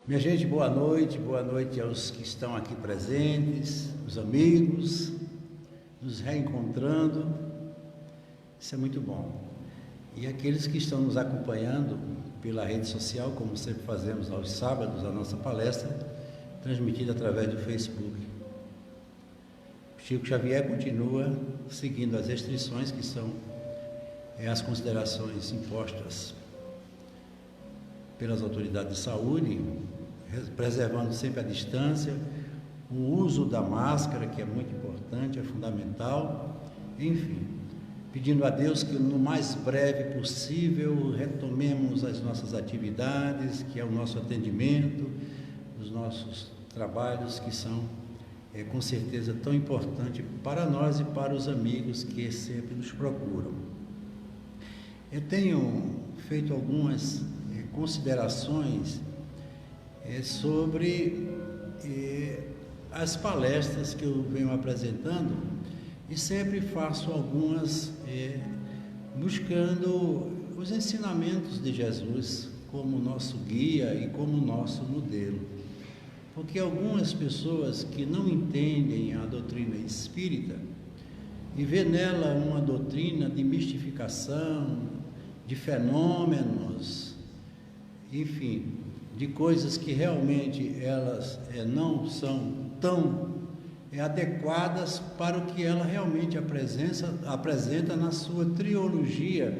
Minha gente, boa noite aos que estão aqui presentes, os amigos, nos reencontrando, isso é muito bom. E aqueles que estão nos acompanhando pela rede social, como sempre fazemos aos sábados, a nossa palestra, transmitida através do Facebook. Chico Xavier continua seguindo as restrições que são as considerações impostas pelas autoridades de saúde, preservando sempre a distância, o uso da máscara, que é muito importante, é fundamental, enfim, pedindo a Deus que no mais breve possível retomemos as nossas atividades, que é o nosso atendimento, os nossos trabalhos, que são com certeza tão importantes para nós e para os amigos que sempre nos procuram. Eu tenho feito algumas considerações sobre as palestras que eu venho apresentando e sempre faço algumas buscando os ensinamentos de Jesus como nosso guia e como nosso modelo, porque algumas pessoas que não entendem a doutrina espírita e vê nela uma doutrina de mistificação, de fenômenos, enfim, de coisas que realmente elas não são tão adequadas para o que ela realmente apresenta na sua trilogia,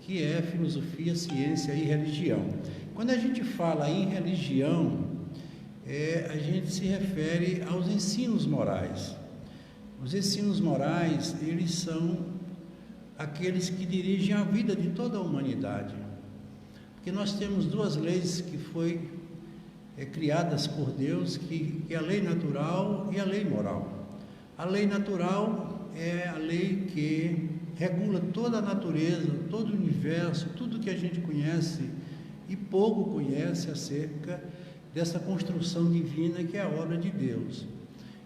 que é filosofia, ciência e religião. Quando a gente fala em religião, a gente se refere aos ensinos morais. Os ensinos morais, eles são aqueles que dirigem a vida de toda a humanidade. Porque nós temos duas leis que foram criadas por Deus, que é a lei natural e a lei moral. A lei natural é a lei que regula toda a natureza, todo o universo, tudo que a gente conhece e pouco conhece acerca dessa construção divina que é a obra de Deus.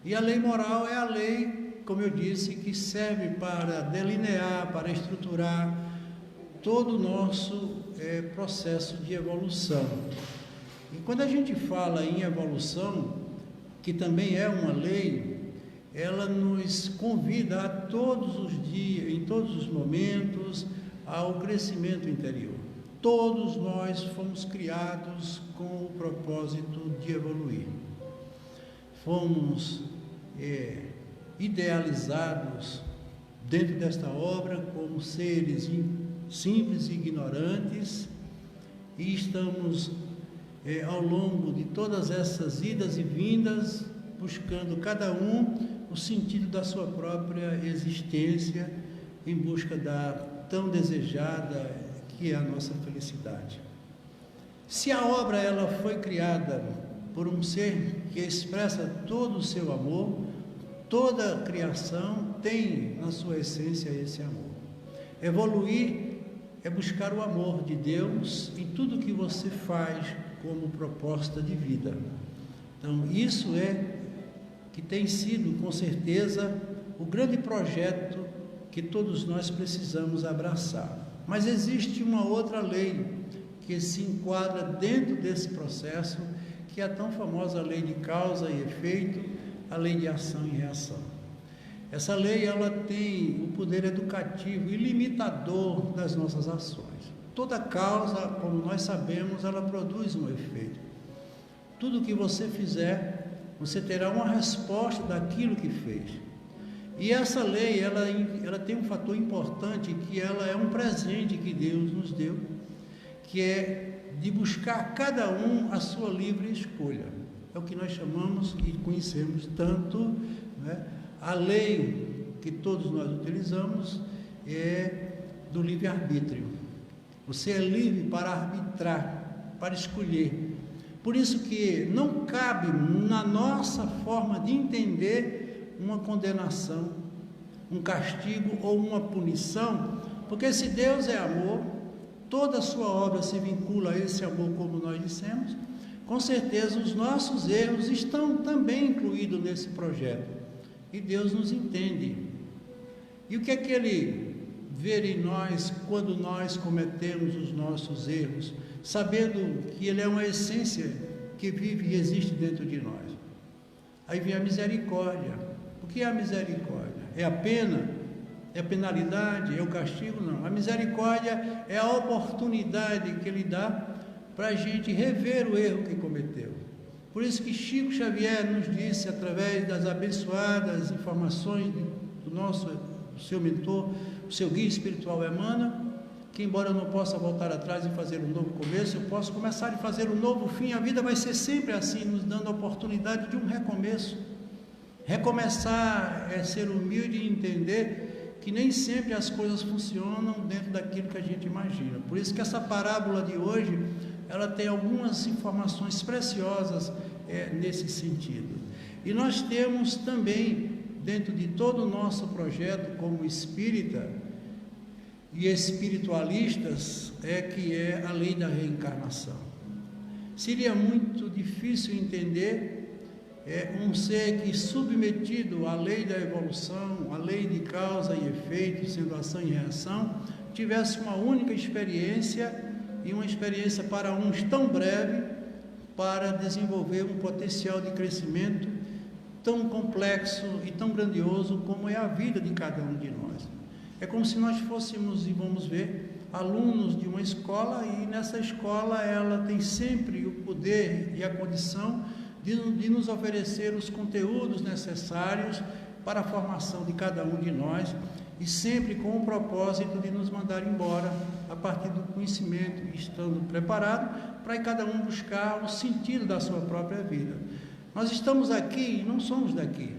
E a lei moral é a lei, como eu disse, que serve para delinear, para estruturar todo o nosso processo de evolução. E quando a gente fala em evolução, que também é uma lei, ela nos convida a todos os dias, em todos os momentos, ao crescimento interior. Todos nós fomos criados com o propósito de evoluir. Fomos idealizados dentro desta obra como seres simples e ignorantes, e estamos ao longo de todas essas idas e vindas buscando cada um o sentido da sua própria existência em busca da tão desejada que é a nossa felicidade. Se a obra ela foi criada por um ser que expressa todo o seu amor, toda a criação tem na sua essência esse amor. Evoluir é buscar o amor de Deus em tudo que você faz como proposta de vida. Então, isso que tem sido, com certeza, o grande projeto que todos nós precisamos abraçar. Mas existe uma outra lei que se enquadra dentro desse processo, que é a tão famosa lei de causa e efeito, a lei de ação e reação. Essa lei, ela tem o poder educativo e limitador das nossas ações. Toda causa, como nós sabemos, ela produz um efeito. Tudo que você fizer, você terá uma resposta daquilo que fez. E essa lei, ela tem um fator importante, que ela é um presente que Deus nos deu, que é de buscar cada um a sua livre escolha. É o que nós chamamos e conhecemos tanto, a lei que todos nós utilizamos é do livre-arbítrio. Você é livre para arbitrar, para escolher. Por isso que não cabe na nossa forma de entender uma condenação, um castigo ou uma punição, porque se Deus é amor, toda a sua obra se vincula a esse amor, como nós dissemos, com certeza os nossos erros estão também incluídos nesse projeto. E Deus nos entende. E o que é que Ele vê em nós quando nós cometemos os nossos erros? Sabendo que Ele é uma essência que vive e existe dentro de nós. Aí vem a misericórdia. O que é a misericórdia? É a pena? É a penalidade? É o castigo? Não. A misericórdia é a oportunidade que Ele dá para a gente rever o erro que cometeu. Por isso que Chico Xavier nos disse, através das abençoadas informações do seu mentor, o seu guia espiritual Emmanuel, que embora eu não possa voltar atrás e fazer um novo começo, eu posso começar a fazer um novo fim. A vida vai ser sempre assim, nos dando a oportunidade de um recomeço. Recomeçar é ser humilde e entender que nem sempre as coisas funcionam dentro daquilo que a gente imagina. Por isso que essa parábola de hoje, ela tem algumas informações preciosas nesse sentido. E nós temos também, dentro de todo o nosso projeto como espírita e espiritualistas, que é a lei da reencarnação. Seria muito difícil entender um ser que, submetido à lei da evolução, à lei de causa e efeito, sendo ação e reação, tivesse uma única experiência, e uma experiência para uns tão breve, para desenvolver um potencial de crescimento tão complexo e tão grandioso como é a vida de cada um de nós. É como se nós fôssemos, e vamos ver, alunos de uma escola, e nessa escola ela tem sempre o poder e a condição de nos oferecer os conteúdos necessários para a formação de cada um de nós, e sempre com o propósito de nos mandar embora a partir do conhecimento, estando preparado para cada um buscar o sentido da sua própria vida. Nós estamos aqui e não somos daqui.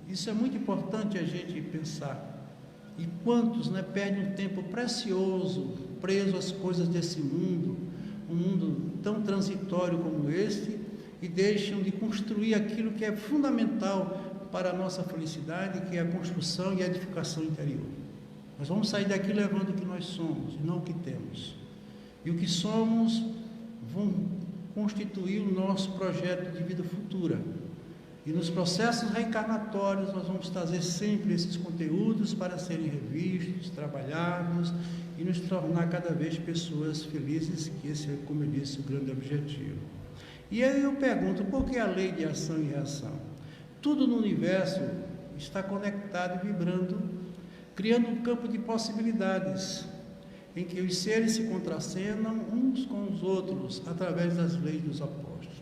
Isso é muito importante a gente pensar. E quantos perdem um tempo precioso, preso às coisas desse mundo, um mundo tão transitório como este, e deixam de construir aquilo que é fundamental para a nossa felicidade, que é a construção e a edificação interior. Nós vamos sair daqui levando o que nós somos, e não o que temos. E o que somos vão constituir o nosso projeto de vida futura. E nos processos reencarnatórios nós vamos trazer sempre esses conteúdos para serem revistos, trabalhados e nos tornar cada vez pessoas felizes, que esse é, como eu disse, o grande objetivo. E aí eu pergunto, por que a lei de ação e reação? Tudo no universo está conectado e vibrando, criando um campo de possibilidades, em que os seres se contracenam uns com os outros, através das leis dos opostos.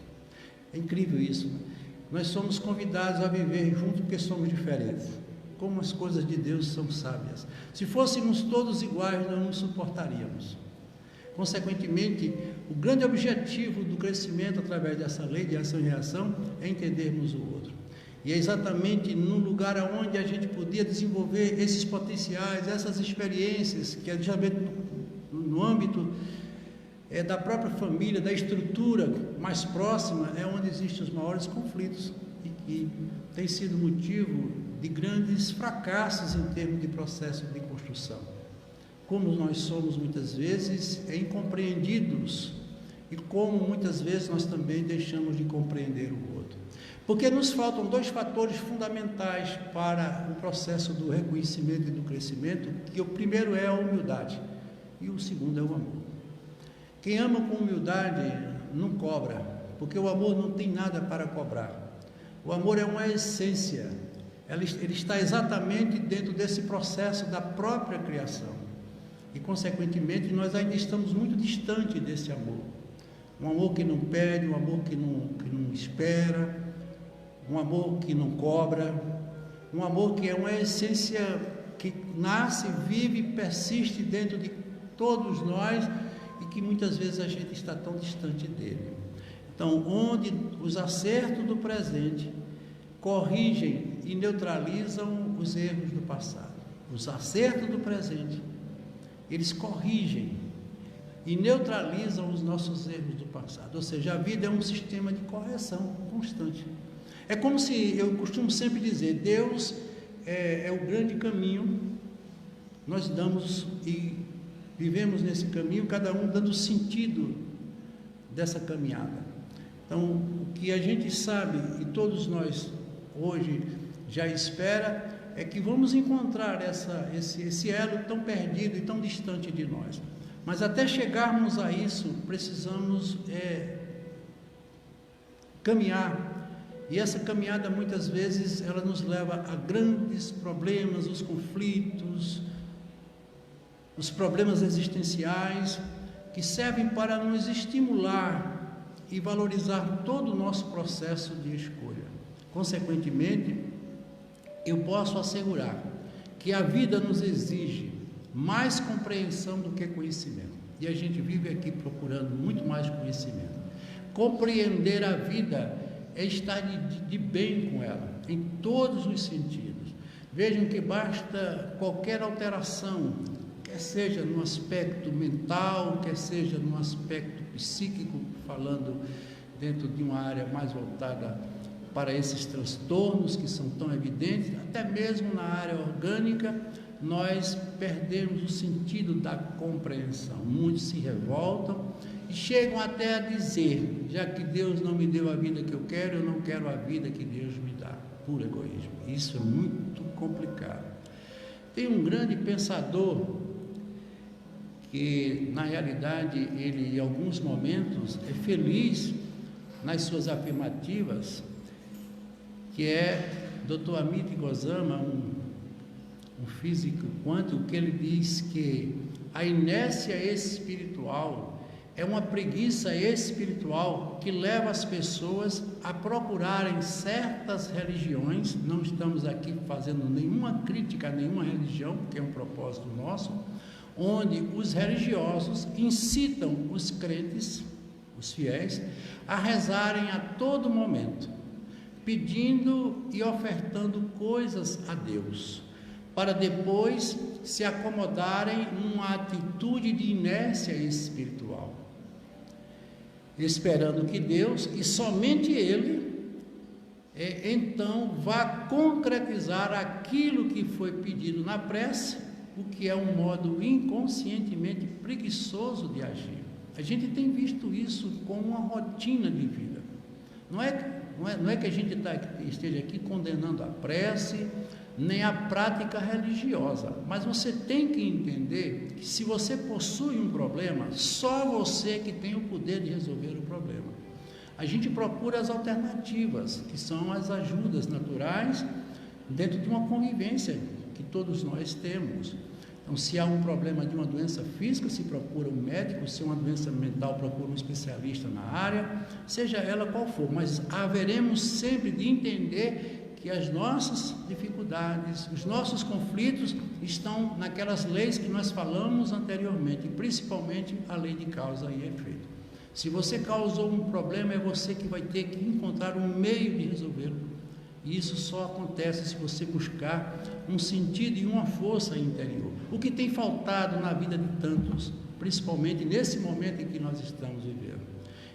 É incrível isso, Nós somos convidados a viver juntos porque somos diferentes. Como as coisas de Deus são sábias. Se fôssemos todos iguais, não nos suportaríamos. Consequentemente, o grande objetivo do crescimento através dessa lei de ação e reação é entendermos o outro. E é exatamente no lugar onde a gente podia desenvolver esses potenciais, essas experiências, que é justamente no âmbito da própria família, da estrutura mais próxima, é onde existem os maiores conflitos e que tem sido motivo de grandes fracassos em termos de processo de construção. Como nós somos muitas vezes incompreendidos e como muitas vezes nós também deixamos de compreender o outro. Porque nos faltam dois fatores fundamentais para o processo do reconhecimento e do crescimento, que o primeiro é a humildade e o segundo é o amor. Quem ama com humildade não cobra, porque o amor não tem nada para cobrar. O amor é uma essência, ele está exatamente dentro desse processo da própria criação. E, consequentemente, nós ainda estamos muito distantes desse amor. Um amor que não pede, um amor que não espera, um amor que não cobra, um amor que é uma essência que nasce, vive e persiste dentro de todos nós e que muitas vezes a gente está tão distante dele. Então, onde os acertos do presente corrigem e neutralizam os erros do passado. Os acertos do presente, eles corrigem e neutralizam os nossos erros do passado. Ou seja, a vida é um sistema de correção constante. É como se, eu costumo sempre dizer, Deus é o grande caminho, nós damos e vivemos nesse caminho, cada um dando sentido dessa caminhada. Então, o que a gente sabe, e todos nós hoje já espera, é que vamos encontrar esse elo tão perdido e tão distante de nós. Mas até chegarmos a isso, precisamos caminhar. E essa caminhada muitas vezes ela nos leva a grandes problemas, os conflitos, os problemas existenciais, que servem para nos estimular e valorizar todo o nosso processo de escolha. Consequentemente, eu posso assegurar que a vida nos exige mais compreensão do que conhecimento. E a gente vive aqui procurando muito mais conhecimento. Compreender a vida é estar de bem com ela, em todos os sentidos. Vejam que basta qualquer alteração, quer seja no aspecto mental, quer seja no aspecto psíquico, falando dentro de uma área mais voltada para esses transtornos que são tão evidentes, até mesmo na área orgânica, nós perdemos o sentido da compreensão. Muitos se revoltam e chegam até a dizer: já que Deus não me deu a vida que eu quero, eu não quero a vida que Deus me dá. Puro egoísmo. Isso é muito complicado. Tem um grande pensador que, na realidade, ele em alguns momentos é feliz nas suas afirmativas, que é Dr. Amit Goswami, um físico quântico, que ele diz que a inércia espiritual é uma preguiça espiritual que leva as pessoas a procurarem certas religiões. Não estamos aqui fazendo nenhuma crítica a nenhuma religião, porque é um propósito nosso, onde os religiosos incitam os crentes, os fiéis, a rezarem a todo momento, pedindo e ofertando coisas a Deus, para depois se acomodarem numa atitude de inércia espiritual, esperando que Deus, e somente Ele, então vá concretizar aquilo que foi pedido na prece, o que é um modo inconscientemente preguiçoso de agir. A gente tem visto isso como uma rotina de vida. Não é que a gente esteja aqui condenando a prece, nem a prática religiosa, mas você tem que entender que se você possui um problema, só você que tem o poder de resolver o problema. A gente procura as alternativas, que são as ajudas naturais dentro de uma convivência que todos nós temos. Então, se há um problema de uma doença física, se procura um médico; se é uma doença mental, procura um especialista na área, seja ela qual for, mas haveremos sempre de entender que as nossas dificuldades, os nossos conflitos estão naquelas leis que nós falamos anteriormente, principalmente a lei de causa e efeito. Se você causou um problema, é você que vai ter que encontrar um meio de resolvê-lo. E isso só acontece se você buscar um sentido e uma força interior. O que tem faltado na vida de tantos, principalmente nesse momento em que nós estamos vivendo.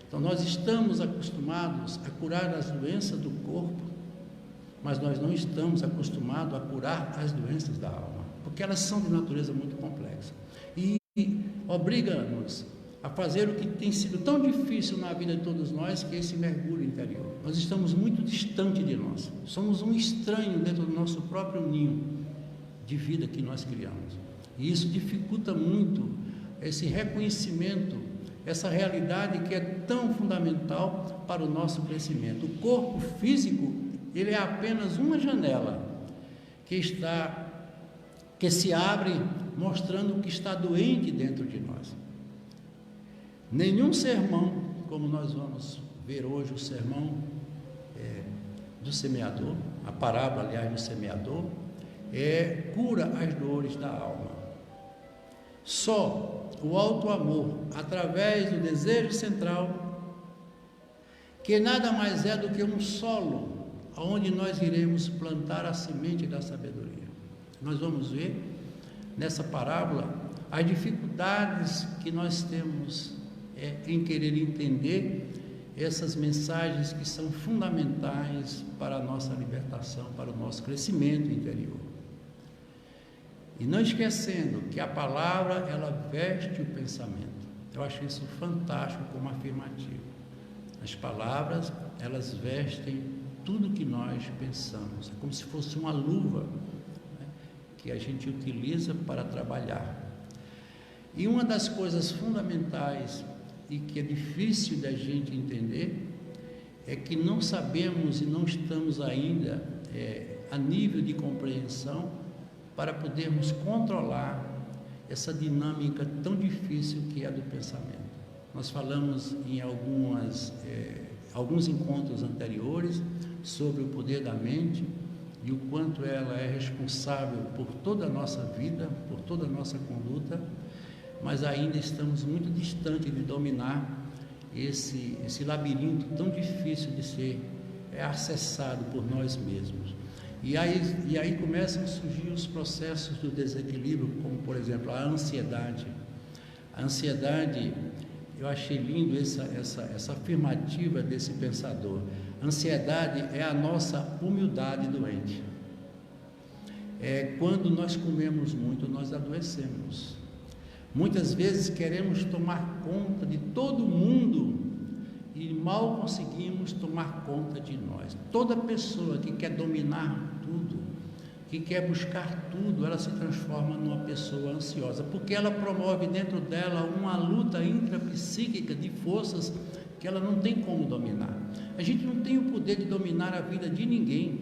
Então, nós estamos acostumados a curar as doenças do corpo, mas nós não estamos acostumados a curar as doenças da alma, porque elas são de natureza muito complexa e obriga-nos a fazer o que tem sido tão difícil na vida de todos nós, que é esse mergulho interior. Nós estamos muito distante de nós, somos um estranho dentro do nosso próprio ninho de vida que nós criamos, e isso dificulta muito esse reconhecimento, essa realidade que é tão fundamental para o nosso crescimento. O corpo físico, ele é apenas uma janela que se abre mostrando o que está doente dentro de nós. Nenhum sermão, como nós vamos ver hoje, o sermão do semeador, a parábola, aliás, do semeador, cura as dores da alma. Só o alto amor, através do desejo central, que nada mais é do que um solo onde nós iremos plantar a semente da sabedoria. Nós vamos ver nessa parábola as dificuldades que nós temos em querer entender essas mensagens que são fundamentais para a nossa libertação, para o nosso crescimento interior. E não esquecendo que a palavra, ela veste o pensamento. Eu acho isso fantástico como afirmativo. As palavras, elas vestem tudo que nós pensamos. É como se fosse uma luva, né, que a gente utiliza para trabalhar. E uma das coisas fundamentais e que é difícil da gente entender é que não sabemos e não estamos ainda a nível de compreensão para podermos controlar essa dinâmica tão difícil que é a do pensamento. Nós falamos em alguns encontros anteriores sobre o poder da mente e o quanto ela é responsável por toda a nossa vida, por toda a nossa conduta, mas ainda estamos muito distantes de dominar esse labirinto tão difícil de ser acessado por nós mesmos. E aí começam a surgir os processos do desequilíbrio, como por exemplo a ansiedade. A ansiedade, eu achei lindo essa afirmativa desse pensador. A ansiedade é a nossa humildade doente. Quando nós comemos muito, nós adoecemos. Muitas vezes queremos tomar conta de todo mundo e mal conseguimos tomar conta de nós. Toda pessoa que quer dominar tudo, que quer buscar tudo, ela se transforma numa pessoa ansiosa, porque ela promove dentro dela uma luta intrapsíquica de forças que ela não tem como dominar. A gente não tem o poder de dominar a vida de ninguém.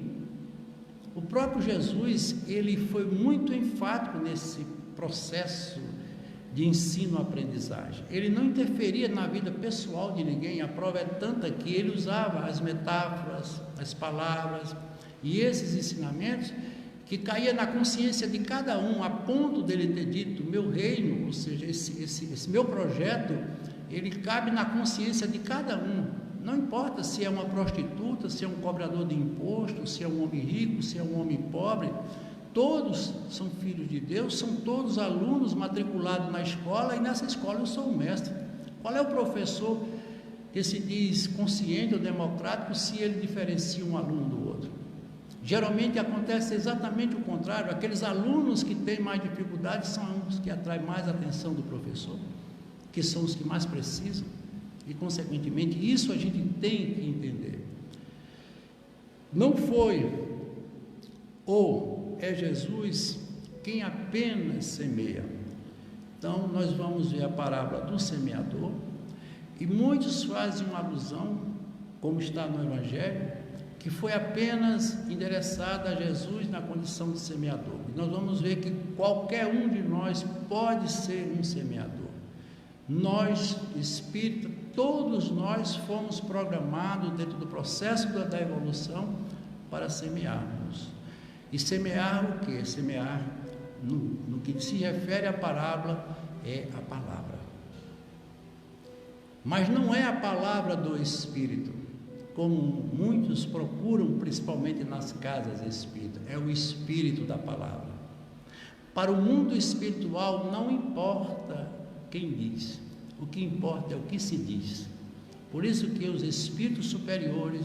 O próprio Jesus, ele foi muito enfático nesse processo de ensino-aprendizagem. Ele não interferia na vida pessoal de ninguém. A prova é tanta que ele usava as metáforas, as palavras e esses ensinamentos que caía na consciência de cada um, a ponto dele ter dito: meu reino, ou seja, esse meu projeto, ele cabe na consciência de cada um. Não importa se é uma prostituta, se é um cobrador de imposto, se é um homem rico, se é um homem pobre, todos são filhos de Deus, são todos alunos matriculados na escola, e nessa escola eu sou o mestre. Qual é o professor que se diz consciente ou democrático se ele diferencia um aluno do outro? Geralmente acontece exatamente o contrário. Aqueles alunos que têm mais dificuldades são os que atraem mais a atenção do professor, que são os que mais precisam, e consequentemente isso a gente tem que entender. Não foi ou é Jesus quem apenas semeia. Então nós vamos ver a parábola do semeador, e muitos fazem uma alusão, como está no Evangelho, que foi apenas endereçada a Jesus na condição de semeador. E nós vamos ver que qualquer um de nós pode ser um semeador. Nós, espírito, todos nós fomos programados dentro do processo da evolução para semearmos. E semear o quê? Semear, no que se refere à parábola, é a palavra. Mas não é a palavra do Espírito, como muitos procuram, principalmente nas casas espíritas. É o Espírito da palavra. Para o mundo espiritual não importa quem diz, o que importa é o que se diz. Por isso que os espíritos superiores,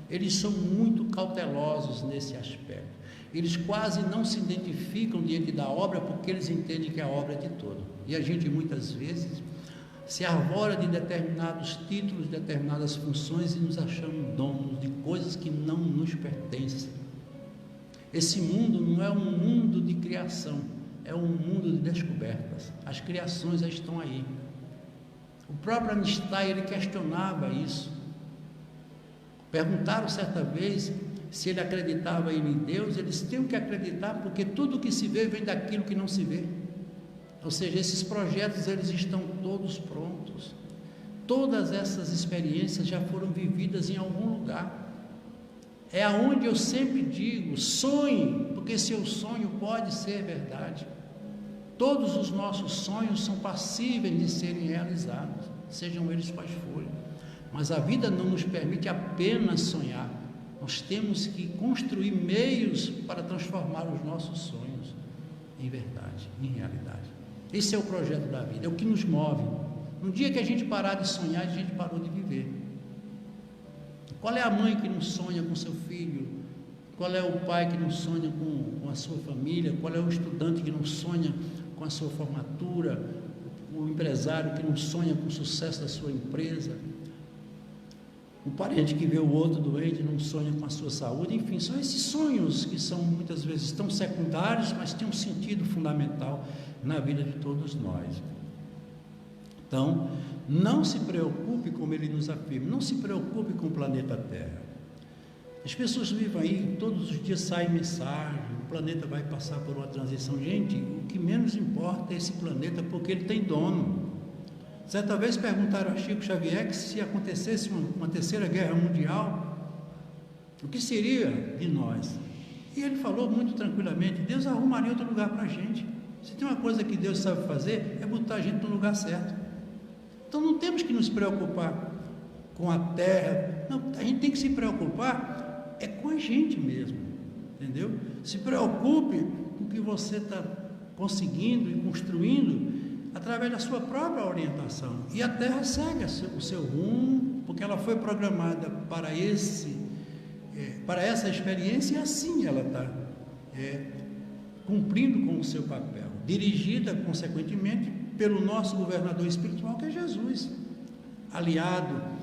eles são muito cautelosos nesse aspecto. Eles quase não se identificam diante da obra, porque eles entendem que a obra é de todo. E a gente muitas vezes se arvora de determinados títulos, de determinadas funções, e nos achamos donos de coisas que não nos pertencem. Esse mundo não é um mundo de criação, é um mundo de descobertas. As criações já estão aí. O próprio Einstein, ele questionava isso. Perguntaram certa vez se ele acreditava em Deus. Eles tinham que acreditar, porque tudo que se vê vem daquilo que não se vê. Ou seja, esses projetos, eles estão todos prontos. Todas essas experiências já foram vividas em algum lugar. É aonde eu sempre digo: sonhe, porque seu sonho pode ser verdade. Todos os nossos sonhos são passíveis de serem realizados, sejam eles quais forem. Mas a vida não nos permite apenas sonhar. Nós temos que construir meios para transformar os nossos sonhos em verdade, em realidade. Esse é o projeto da vida, é o que nos move. No dia que a gente parar de sonhar, a gente parou de viver. Qual é a mãe que não sonha com seu filho? Qual é o pai que não sonha com a sua família? Qual é o estudante que não sonha com a sua formatura? O empresário que não sonha com o sucesso da sua empresa? O parente que vê o outro doente não sonha com a sua saúde? Enfim, são esses sonhos que são muitas vezes tão secundários, mas têm um sentido fundamental na vida de todos nós. Então, Não se preocupe, como ele nos afirma, não se preocupe com o planeta Terra. As pessoas vivem aí, todos os dias saem mensagem, o planeta vai passar por uma transição. Gente, o que menos importa é esse planeta, porque ele tem dono. Certa vez perguntaram a Chico Xavier que se acontecesse uma terceira guerra mundial, o que seria de nós? E ele falou muito tranquilamente: Deus arrumaria outro lugar para a gente. Se tem uma coisa que Deus sabe fazer, é botar a gente no lugar certo. Então não temos que nos preocupar com a terra, não, a gente tem que se preocupar é com a gente mesmo, entendeu? Se preocupe com o que você está conseguindo e construindo através da sua própria orientação, e a terra segue o seu rumo, porque ela foi programada para essa experiência, e assim ela está cumprindo com o seu papel, dirigida consequentemente pelo nosso governador espiritual, que é Jesus, aliado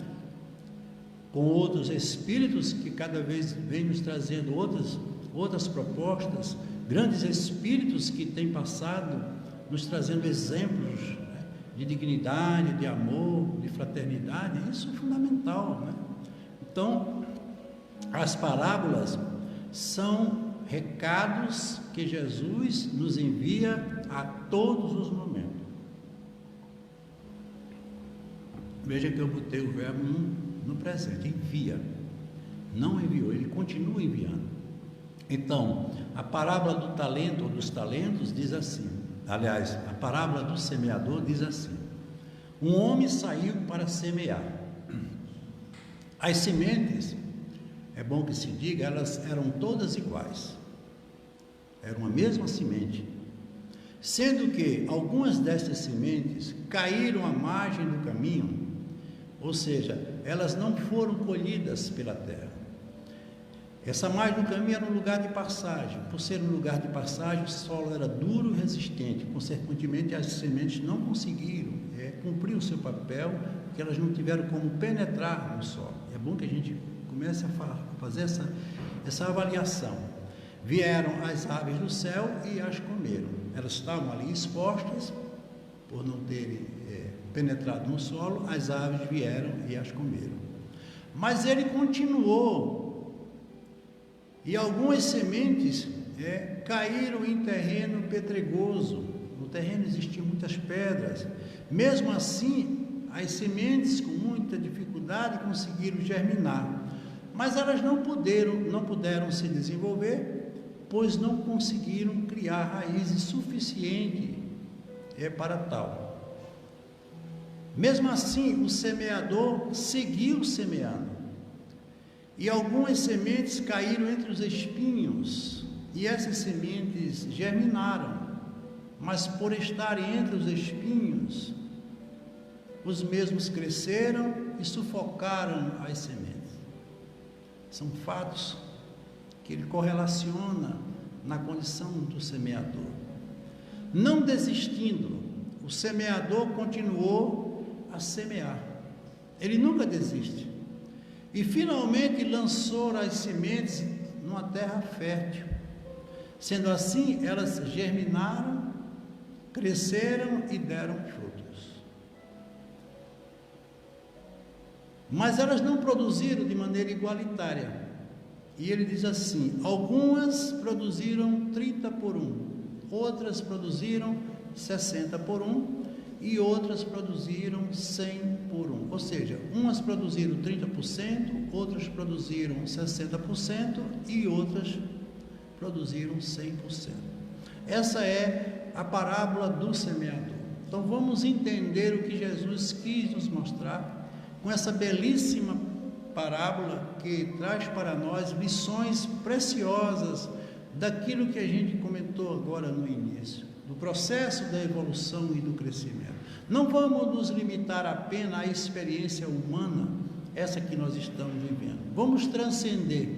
com outros espíritos que cada vez vem nos trazendo outras propostas, grandes espíritos que têm passado nos trazendo exemplos, né, de dignidade, de amor, de fraternidade. Isso é fundamental, né? Então, as parábolas são recados que Jesus nos envia a todos os momentos. Veja que eu botei o verbo no presente, envia, não enviou, ele continua enviando. Então, a parábola do talento ou dos talentos diz assim, aliás, a parábola do semeador diz assim: um homem saiu para semear. As sementes, é bom que se diga, elas eram todas iguais, era uma mesma semente, sendo que algumas destas sementes caíram à margem do caminho, ou seja, elas não foram colhidas pela terra. Essa margem do caminho era um lugar de passagem. Por ser um lugar de passagem, o solo era duro e resistente. Consequentemente, as sementes não conseguiram cumprir o seu papel, porque elas não tiveram como penetrar no solo. É bom que a gente comece a fazer essa avaliação. Vieram as aves do céu e as comeram. Elas estavam ali expostas, por não terem penetrado no solo, as aves vieram e as comeram. Mas ele continuou, e algumas sementes caíram em terreno pedregoso. No terreno existiam muitas pedras. Mesmo assim, as sementes com muita dificuldade conseguiram germinar, mas elas não puderam se desenvolver, pois não conseguiram criar raízes suficientes para tal. Mesmo assim, o semeador seguiu semeando, e algumas sementes caíram entre os espinhos, e essas sementes germinaram, mas por estarem entre os espinhos, os mesmos cresceram e sufocaram as sementes. São fatos que ele correlaciona na condição do semeador. Não desistindo, o semeador continuou a semear. Ele nunca desiste. E finalmente lançou as sementes numa terra fértil. Sendo assim, elas germinaram, cresceram e deram frutos. Mas elas não produziram de maneira igualitária. E ele diz assim: algumas produziram 30 por 1, outras produziram 60 por 1 e outras produziram 100 por 1. Ou seja, umas produziram 30%, outras produziram 60% e outras produziram 100%. Essa é a parábola do semeador. Então vamos entender o que Jesus quis nos mostrar com essa belíssima parábola que traz para nós lições preciosas daquilo que a gente comentou agora no início, do processo da evolução e do crescimento. Não vamos nos limitar apenas à experiência humana, essa que nós estamos vivendo. Vamos transcender,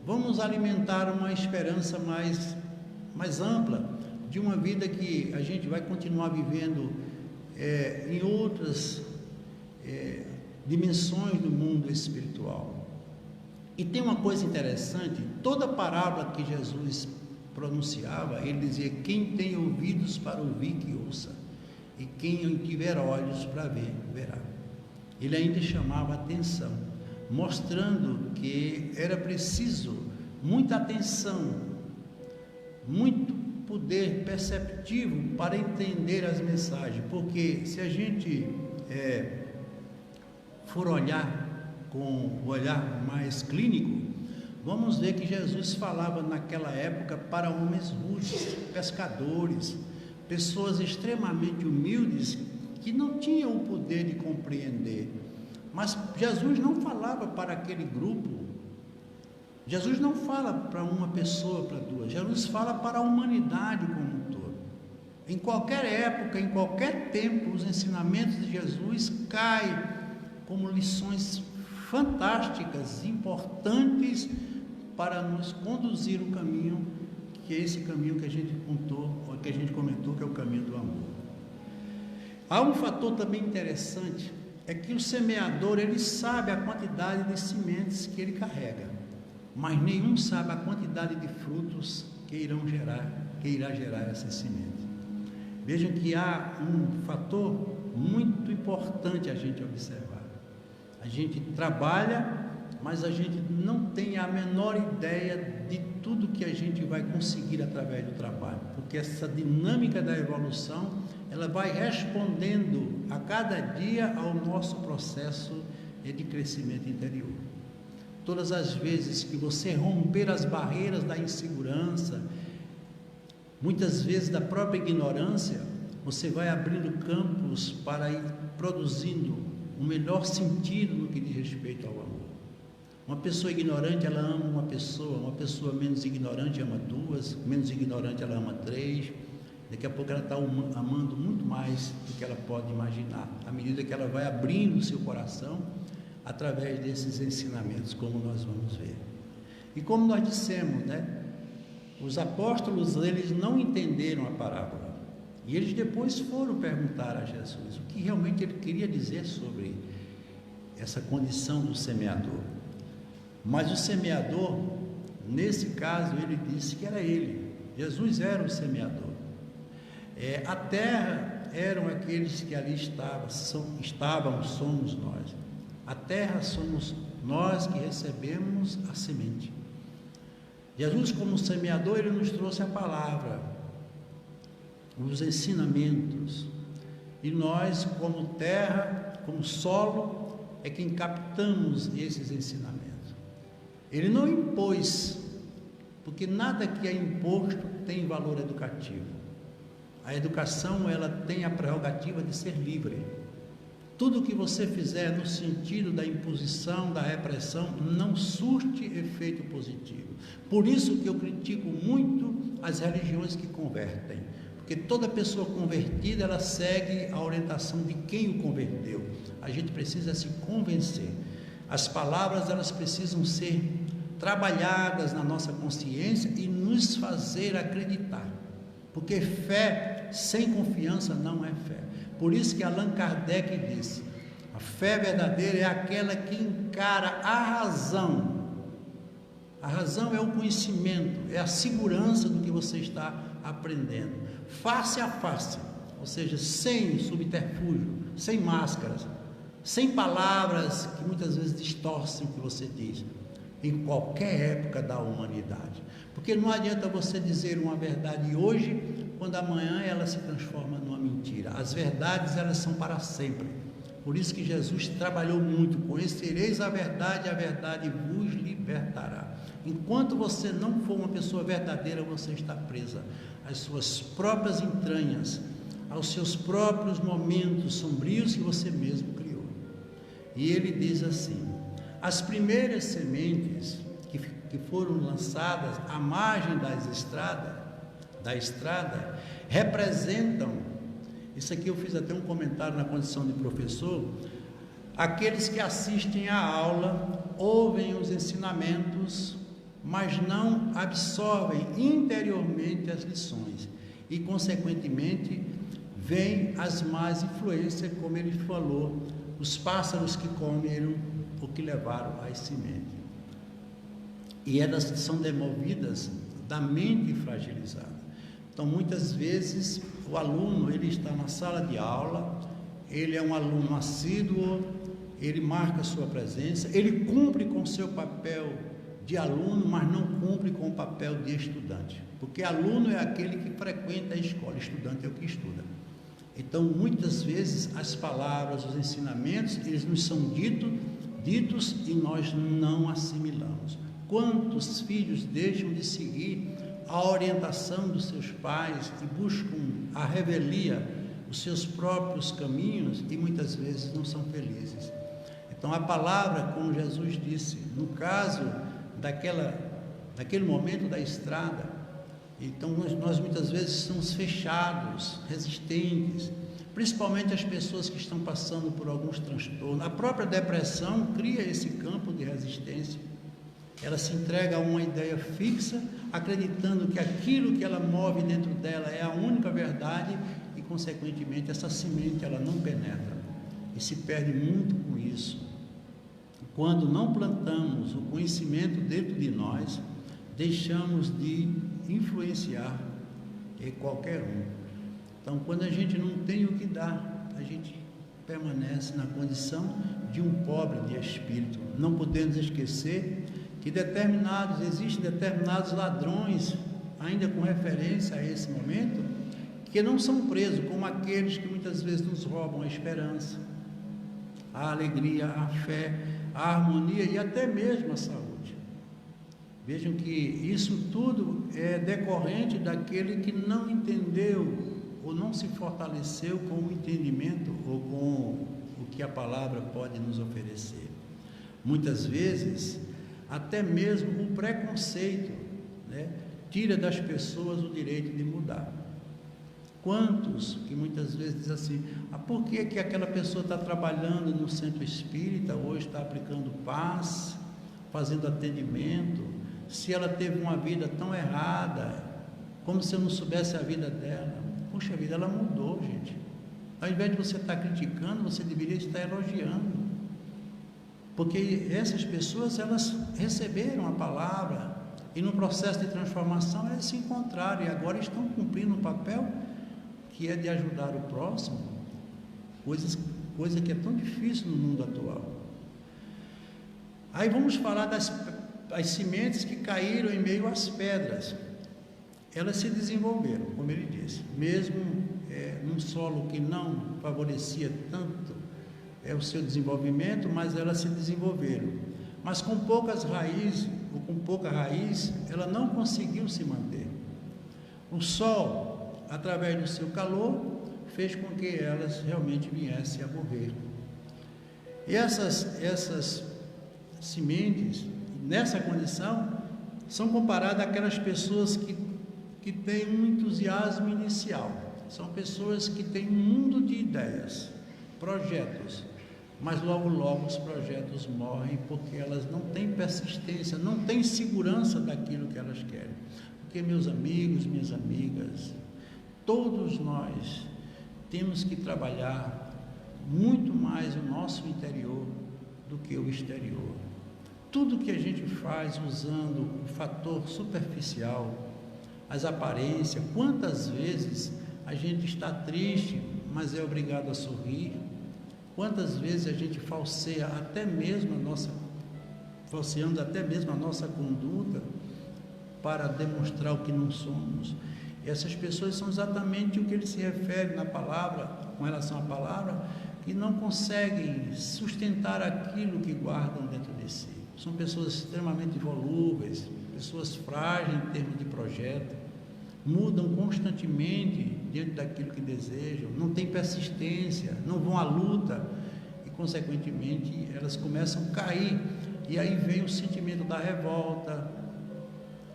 vamos alimentar uma esperança mais ampla de uma vida que a gente vai continuar vivendo em outras dimensões do mundo espiritual. E tem uma coisa interessante: toda parábola que Jesus pronunciava, ele dizia: quem tem ouvidos para ouvir, que ouça. e quem tiver olhos para ver, verá. Ele ainda chamava atenção, mostrando que era preciso muita atenção, muito poder perceptivo para entender as mensagens, porque se a gente for olhar com o olhar mais clínico, vamos ver que Jesus falava naquela época para homens rudes, pescadores, pessoas extremamente humildes que não tinham o poder de compreender. Mas Jesus não falava para aquele grupo. Jesus não fala para uma pessoa, para duas. Jesus fala para a humanidade como um todo. Em qualquer época, em qualquer tempo, os ensinamentos de Jesus caem como lições fantásticas, importantes para nos conduzir o caminho, que é esse caminho que a gente contou, ou que a gente comentou, que é o caminho do amor. Há um fator também interessante, é que o semeador, ele sabe a quantidade de sementes que ele carrega, mas nenhum sabe a quantidade de frutos que irá gerar essa semente. Vejam que há um fator muito importante a gente observar. A gente trabalha, mas a gente não tem a menor ideia de tudo que a gente vai conseguir através do trabalho, porque essa dinâmica da evolução, ela vai respondendo a cada dia ao nosso processo de crescimento interior. Todas as vezes que você romper as barreiras da insegurança, muitas vezes da própria ignorância, você vai abrindo campos para ir produzindo um melhor sentido no que diz respeito ao amor. Uma pessoa ignorante, ela ama uma pessoa menos ignorante ama duas, menos ignorante ela ama três, daqui a pouco ela está amando muito mais do que ela pode imaginar, à medida que ela vai abrindo o seu coração, através desses ensinamentos, como nós vamos ver. E como nós dissemos, os apóstolos, eles não entenderam a parábola, e eles depois foram perguntar a Jesus o que realmente ele queria dizer sobre essa condição do semeador. Mas o semeador, nesse caso, ele disse que era ele. Jesus era o semeador. A terra eram aqueles que ali estavam, somos nós. A terra somos nós que recebemos a semente. Jesus, como semeador, ele nos trouxe a palavra, os ensinamentos. E nós, como terra, como solo, é quem captamos esses ensinamentos. Ele não impôs, porque nada que é imposto tem valor educativo. A educação, ela tem a prerrogativa de ser livre. Tudo que você fizer no sentido da imposição, da repressão, não surte efeito positivo. Por isso que eu critico muito as religiões que convertem, porque toda pessoa convertida, ela segue a orientação de quem o converteu. A gente precisa se convencer. As palavras, elas precisam ser trabalhadas na nossa consciência e nos fazer acreditar, porque fé sem confiança não é fé. Por isso que Allan Kardec disse: a fé verdadeira é aquela que encara a razão. A razão é o conhecimento, é a segurança do que você está aprendendo, face a face, ou seja, sem subterfúgio, sem máscaras, sem palavras que muitas vezes distorcem o que você diz, em qualquer época da humanidade. Porque não adianta você dizer uma verdade hoje, quando amanhã ela se transforma numa mentira. As verdades, elas são para sempre. Por isso que Jesus trabalhou muito: conhecereis a verdade vos libertará. Enquanto você não for uma pessoa verdadeira, você está presa às suas próprias entranhas, aos seus próprios momentos sombrios que você mesmo criou. E ele diz assim: as primeiras sementes que foram lançadas à margem da estrada, representam, isso aqui eu fiz até um comentário na condição de professor, aqueles que assistem à aula, ouvem os ensinamentos, mas não absorvem interiormente as lições e, consequentemente, vêm as más influências, como ele falou, os pássaros que comeram o que levaram às sementes. E elas são demovidas da mente fragilizada. Então, muitas vezes, o aluno, ele está na sala de aula, ele é um aluno assíduo, ele marca a sua presença, ele cumpre com o seu papel de aluno, mas não cumpre com o papel de estudante, porque aluno é aquele que frequenta a escola, estudante é o que estuda. Então, muitas vezes, as palavras, os ensinamentos, eles nos são ditos e nós não assimilamos. Quantos filhos deixam de seguir a orientação dos seus pais e buscam a revelia, os seus próprios caminhos, e muitas vezes não são felizes. Então, a palavra, como Jesus disse, no caso daquele momento da estrada, então nós muitas vezes estamos fechados, resistentes, principalmente as pessoas que estão passando por alguns transtornos. A própria depressão cria esse campo de resistência. Ela se entrega a uma ideia fixa, acreditando que aquilo que ela move dentro dela é a única verdade e, consequentemente, essa semente ela não penetra e se perde muito com isso. Quando não plantamos o conhecimento dentro de nós, deixamos de influenciar qualquer um. Então, quando a gente não tem o que dar, a gente permanece na condição de um pobre de espírito. Não podemos esquecer que existem determinados ladrões, ainda com referência a esse momento, que não são presos, como aqueles que muitas vezes nos roubam a esperança, a alegria, a fé, a harmonia e até mesmo a saúde. Vejam que isso tudo é decorrente daquele que não entendeu ou não se fortaleceu com o entendimento ou com o que a palavra pode nos oferecer. Muitas vezes, até mesmo o preconceito, tira das pessoas o direito de mudar. Quantos que muitas vezes dizem assim: por que aquela pessoa está trabalhando no centro espírita, hoje está aplicando paz, fazendo atendimento, se ela teve uma vida tão errada, como se eu não soubesse a vida dela? Puxa vida, ela mudou, gente. Ao invés de você estar criticando, você deveria estar elogiando, porque essas pessoas, elas receberam a palavra e no processo de transformação elas se encontraram e agora estão cumprindo um papel que é de ajudar o próximo, coisa que é tão difícil no mundo atual. Aí vamos falar das sementes que caíram em meio às pedras. Elas se desenvolveram, como ele disse, mesmo num solo que não favorecia tanto o seu desenvolvimento, mas elas se desenvolveram. Mas com poucas raízes, ou com pouca raiz, ela não conseguiu se manter. O sol, através do seu calor, fez com que elas realmente viessem a morrer. E essas sementes, nessa condição, são comparadas àquelas pessoas que têm um entusiasmo inicial. São pessoas que têm um mundo de ideias, projetos, mas logo os projetos morrem porque elas não têm persistência, não têm segurança daquilo que elas querem. Porque, meus amigos, minhas amigas, todos nós temos que trabalhar muito mais o nosso interior do que o exterior. Tudo que a gente faz usando o fator superficial, as aparências, quantas vezes a gente está triste, mas é obrigado a sorrir? Quantas vezes a gente falseando até mesmo a nossa conduta para demonstrar o que não somos? E essas pessoas são exatamente o que ele se refere na palavra, com relação à palavra, que não conseguem sustentar aquilo que guardam dentro de si. São pessoas extremamente volúveis, pessoas frágeis em termos de projeto, mudam constantemente diante daquilo que desejam, não têm persistência, não vão à luta e, consequentemente, elas começam a cair. E aí vem o sentimento da revolta,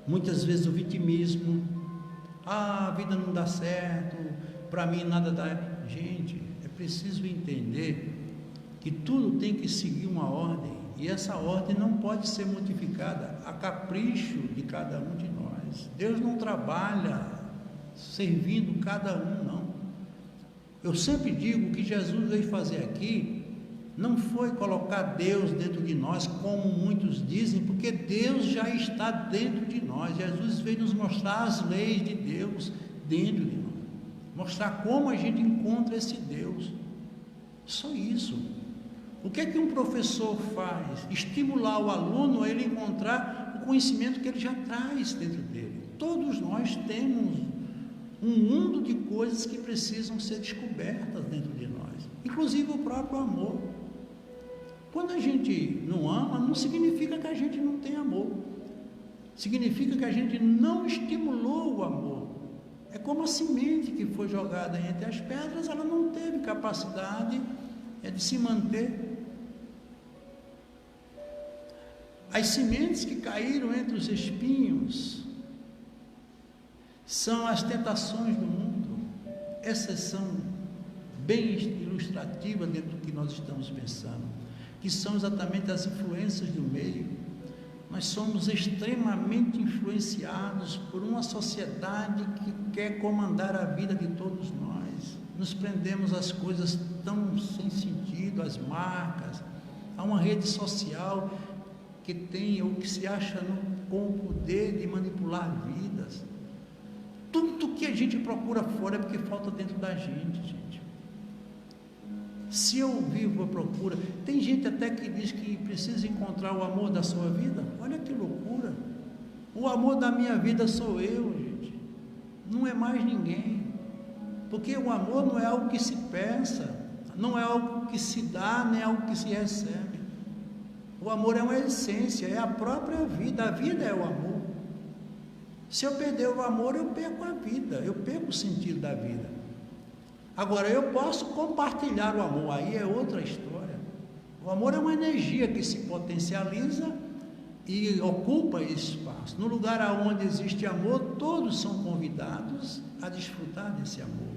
muitas vezes o vitimismo. A vida não dá certo, para mim nada dá. Gente, é preciso entender que tudo tem que seguir uma ordem, e essa ordem não pode ser modificada a capricho de cada um de nós. Deus não trabalha servindo cada um, não. Eu sempre digo que Jesus veio fazer aqui não foi colocar Deus dentro de nós, como muitos dizem, porque Deus já está dentro de nós. Jesus veio nos mostrar as leis de Deus, dentro de nós. Mostrar como a gente encontra esse Deus. Só isso. O que é que um professor faz? Estimular o aluno a ele encontrar o conhecimento que ele já traz dentro dele. Todos nós temos um mundo de coisas que precisam ser descobertas dentro de nós, inclusive o próprio amor. Quando a gente não ama, não significa que a gente não tem amor, significa que a gente não estimulou o amor. É como a semente que foi jogada entre as pedras, ela não teve capacidade de se manter. As sementes que caíram entre os espinhos são as tentações do mundo. Essas são bem ilustrativas dentro do que nós estamos pensando, que são exatamente as influências do meio. Nós somos extremamente influenciados por uma sociedade que quer comandar a vida de todos nós. Nos prendemos às coisas tão sem sentido, às marcas, a uma rede social que tem ou que se acha com o poder de manipular vidas. Tudo que a gente procura fora é porque falta dentro da gente. Se eu vivo a procura, tem gente até que diz que precisa encontrar o amor da sua vida. Olha que loucura. O amor da minha vida sou eu, gente. Não é mais ninguém. Porque o amor não é algo que se pensa, não é algo que se dá, nem algo que se recebe. O amor é uma essência, é a própria vida. A vida é o amor. Se eu perder o amor, eu perco a vida, eu perco o sentido da vida. Agora, eu posso compartilhar o amor, aí é outra história. O amor é uma energia que se potencializa e ocupa espaço. No lugar onde existe amor, todos são convidados a desfrutar desse amor.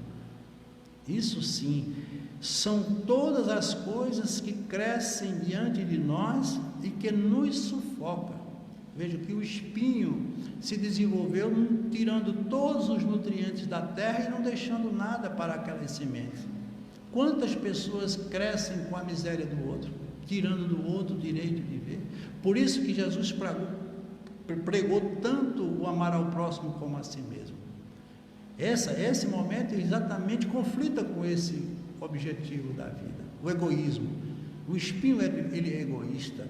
Isso sim, são todas as coisas que crescem diante de nós e que nos sufocam. Veja que o espinho se desenvolveu tirando todos os nutrientes da terra e não deixando nada para aquelas sementes. Quantas pessoas crescem com a miséria do outro, tirando do outro o direito de viver? Por isso que Jesus pregou tanto o amar ao próximo como a si mesmo. Esse momento exatamente conflita com esse objetivo da vida, o egoísmo. O espinho ele é egoísta,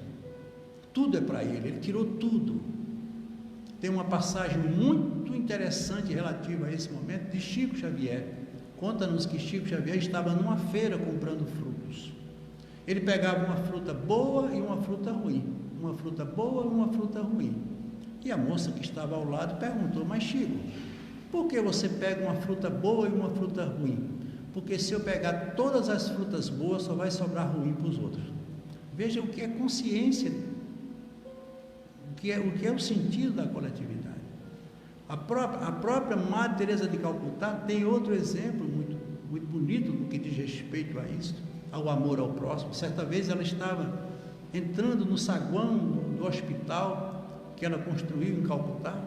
tudo é para ele tirou tudo. Tem uma passagem muito interessante relativa a esse momento de Chico Xavier. Conta-nos que Chico Xavier estava numa feira comprando frutos. Ele pegava uma fruta boa e uma fruta ruim, uma fruta boa e uma fruta ruim. E a moça que estava ao lado perguntou: mas Chico, por que você pega uma fruta boa e uma fruta ruim? Porque se eu pegar todas as frutas boas, só vai sobrar ruim para os outros. Veja o que é consciência, o que é o sentido da coletividade. A própria Madre Teresa de Calcutá tem outro exemplo muito, muito bonito no que diz respeito a isso, ao amor ao próximo. Certa vez ela estava entrando no saguão do hospital que ela construiu em Calcutá,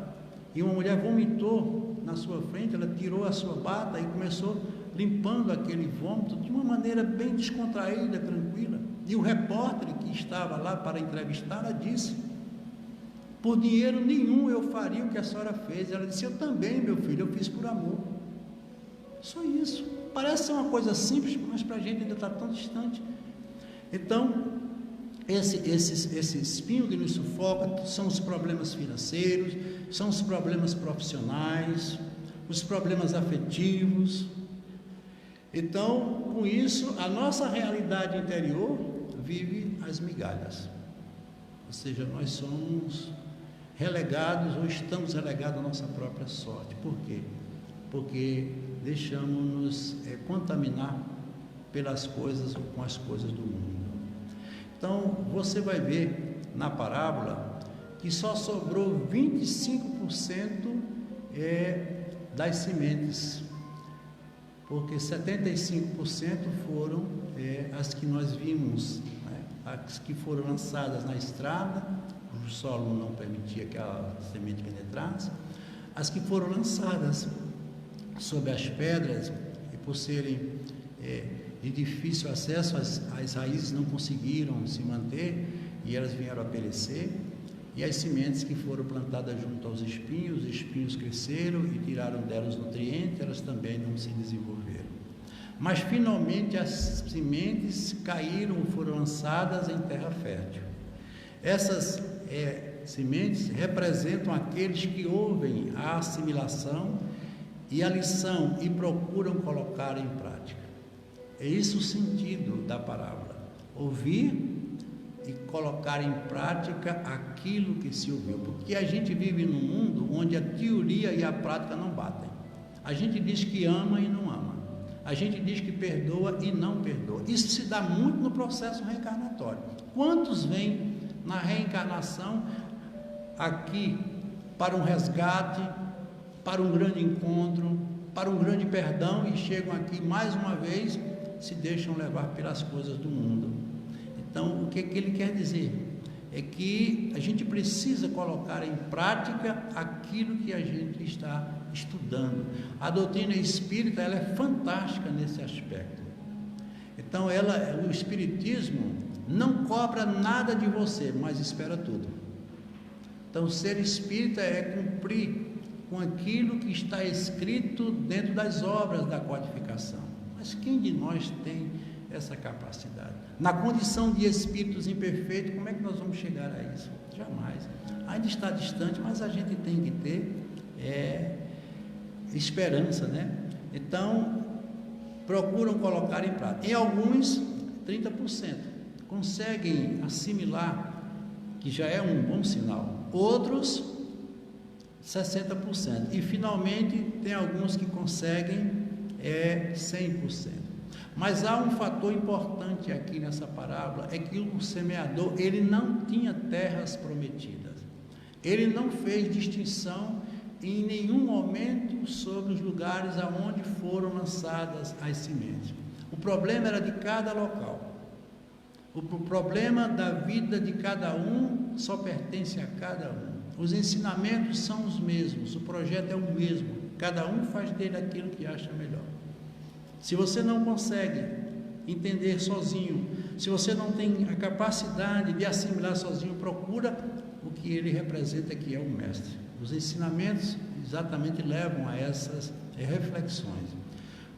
e uma mulher vomitou na sua frente. Ela tirou a sua bata e começou limpando aquele vômito de uma maneira bem descontraída, tranquila. E o repórter que estava lá para entrevistá-la disse: por dinheiro nenhum eu faria o que a senhora fez. Ela disse: eu também, meu filho, eu fiz por amor. Só isso. Parece ser uma coisa simples, mas para a gente ainda está tão distante. Então, esse espinho que nos sufoca são os problemas financeiros, são os problemas profissionais, os problemas afetivos. Então, com isso, a nossa realidade interior vive as migalhas. Ou seja, nós somos relegados ou estamos relegados à nossa própria sorte. Por quê? Porque deixamos-nos contaminar pelas coisas ou com as coisas do mundo. Então, você vai ver na parábola que só sobrou 25% das sementes, porque 75% foram as que nós vimos, né? As que foram lançadas na estrada, o solo não permitia que a semente penetrasse, as que foram lançadas sob as pedras, e por serem de difícil acesso, as raízes não conseguiram se manter e elas vieram a perecer. e as sementes que foram plantadas junto aos espinhos, os espinhos cresceram e tiraram delas nutrientes, elas também não se desenvolveram. Mas finalmente as sementes caíram, foram lançadas em terra fértil. Essas sementes representam aqueles que ouvem a assimilação e a lição e procuram colocar em prática. É isso o sentido da parábola: ouvir e colocar em prática aquilo que se ouviu, porque a gente vive num mundo onde a teoria e a prática não batem. A gente diz que ama e não ama, a gente diz que perdoa e não perdoa. Isso se dá muito no processo reencarnatório. Quantos vêm na reencarnação aqui para um resgate, para um grande encontro, para um grande perdão, e chegam aqui mais uma vez, se deixam levar pelas coisas do mundo? Então, o que ele quer dizer? É que a gente precisa colocar em prática aquilo que a gente está estudando. A doutrina espírita, ela é fantástica nesse aspecto. Então, o espiritismo não cobra nada de você, mas espera tudo. Então, ser espírita é cumprir com aquilo que está escrito dentro das obras da codificação. Mas quem de nós tem essa capacidade? Na condição de espíritos imperfeitos, como é que nós vamos chegar a isso? Jamais. Ainda está distante, mas a gente tem que ter esperança, né? Então, procuram colocar em prática. Em alguns, 30% conseguem assimilar, que já é um bom sinal. Outros, 60%. E finalmente, tem alguns que conseguem 100%. Mas há um fator importante aqui nessa parábola, é que o semeador, ele não tinha terras prometidas. Ele não fez distinção em nenhum momento sobre os lugares aonde foram lançadas as sementes. O problema era de cada local. O problema da vida de cada um só pertence a cada um. Os ensinamentos são os mesmos, o projeto é o mesmo. Cada um faz dele aquilo que acha melhor. Se você não consegue entender sozinho, se você não tem a capacidade de assimilar sozinho, procura o que ele representa, que é o mestre. Os ensinamentos exatamente levam a essas reflexões.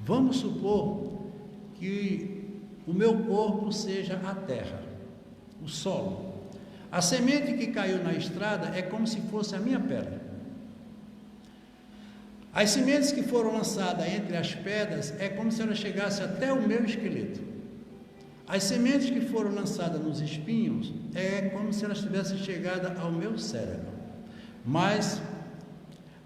Vamos supor que o meu corpo seja a terra, o solo. A semente que caiu na estrada é como se fosse a minha pele. As sementes que foram lançadas entre as pedras é como se ela chegasse até o meu esqueleto. As sementes que foram lançadas nos espinhos é como se elas tivessem chegado ao meu cérebro. Mas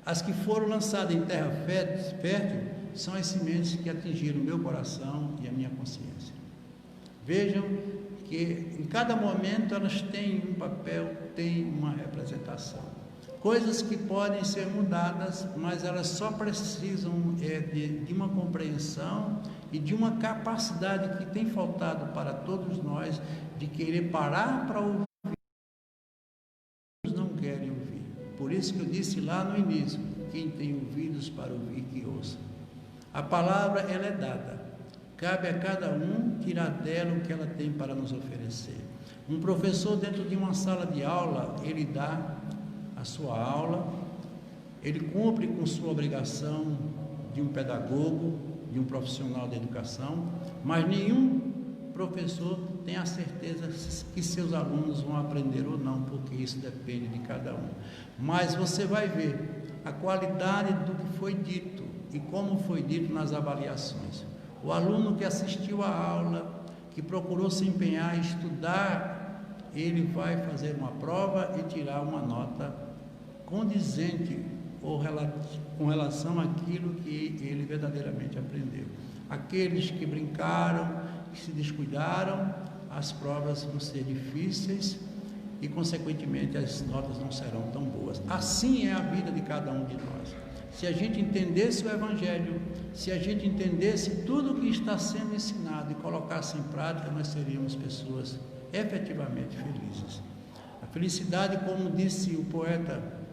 as que foram lançadas em terra fértil são as sementes que atingiram o meu coração e a minha consciência. Vejam que em cada momento elas têm um papel, têm uma representação. Coisas que podem ser mudadas, mas elas só precisam de uma compreensão e de uma capacidade que tem faltado para todos nós, de querer parar para ouvir. Não querem ouvir. Por isso que eu disse lá no início: quem tem ouvidos para ouvir, que ouça. A palavra, ela é dada. Cabe a cada um tirar dela o que ela tem para nos oferecer. Um professor, dentro de uma sala de aula, ele dá a sua aula, ele cumpre com sua obrigação de um pedagogo, de um profissional da educação, mas nenhum professor tem a certeza que seus alunos vão aprender ou não, porque isso depende de cada um. Mas você vai ver a qualidade do que foi dito e como foi dito nas avaliações. O aluno que assistiu à aula, que procurou se empenhar, estudar, ele vai fazer uma prova e tirar uma nota condizente ou com relação àquilo que ele verdadeiramente aprendeu. Aqueles que brincaram, que se descuidaram, as provas vão ser difíceis e, consequentemente, as notas não serão tão boas. Assim é a vida de cada um de nós. Se a gente entendesse o Evangelho, se a gente entendesse tudo o que está sendo ensinado e colocasse em prática, nós seríamos pessoas efetivamente felizes. A felicidade, como disse o poeta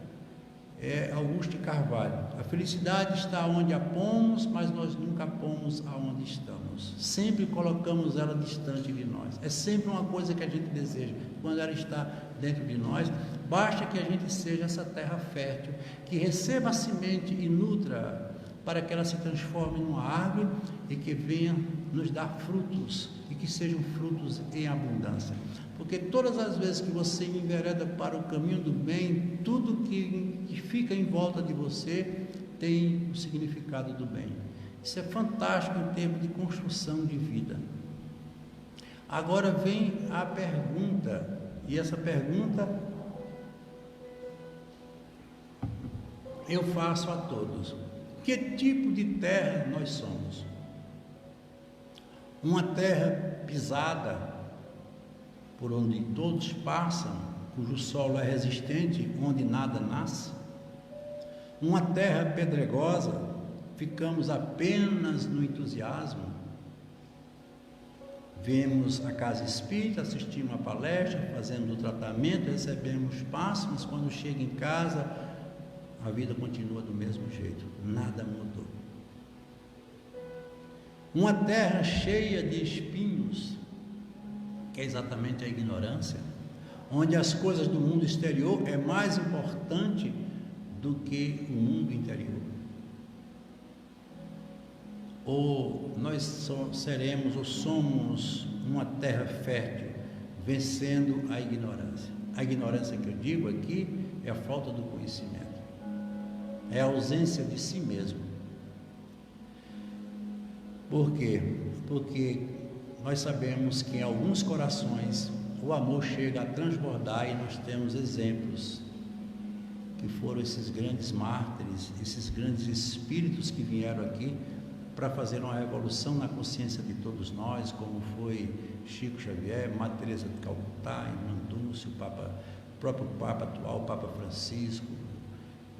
Augusto de Carvalho, a felicidade está onde a pomos, mas nós nunca pomos aonde estamos. Sempre colocamos ela distante de nós. É sempre uma coisa que a gente deseja. Quando ela está dentro de nós, Basta que a gente seja essa terra fértil, que receba a semente e nutra para que ela se transforme numa árvore e que venha nos dar frutos, e que sejam frutos em abundância. Porque todas as vezes que você envereda para o caminho do bem, tudo que fica em volta de você tem o significado do bem. Isso é fantástico em termos de construção de vida. Agora vem a pergunta, e essa pergunta eu faço a todos: que tipo de terra nós somos? Uma terra pisada, por onde todos passam, cujo solo é resistente, onde nada nasce? Uma terra pedregosa, ficamos apenas no entusiasmo? Vemos a casa espírita, assistimos a palestra, fazemos o tratamento, recebemos passos, mas quando chega em casa, a vida continua do mesmo jeito, nada mudou. Uma terra cheia de espinhos, que é exatamente a ignorância, onde as coisas do mundo exterior é mais importante do que o mundo interior. Ou nós seremos ou somos uma terra fértil, vencendo a ignorância. A ignorância que eu digo aqui é a falta do conhecimento, é a ausência de si mesmo. Por quê? Porque nós sabemos que em alguns corações o amor chega a transbordar, e nós temos exemplos que foram esses grandes mártires, esses grandes espíritos que vieram aqui para fazer uma revolução na consciência de todos nós, como foi Chico Xavier, Madre Teresa de Calcutá, Irmã Dulce, o próprio Papa atual, o Papa Francisco,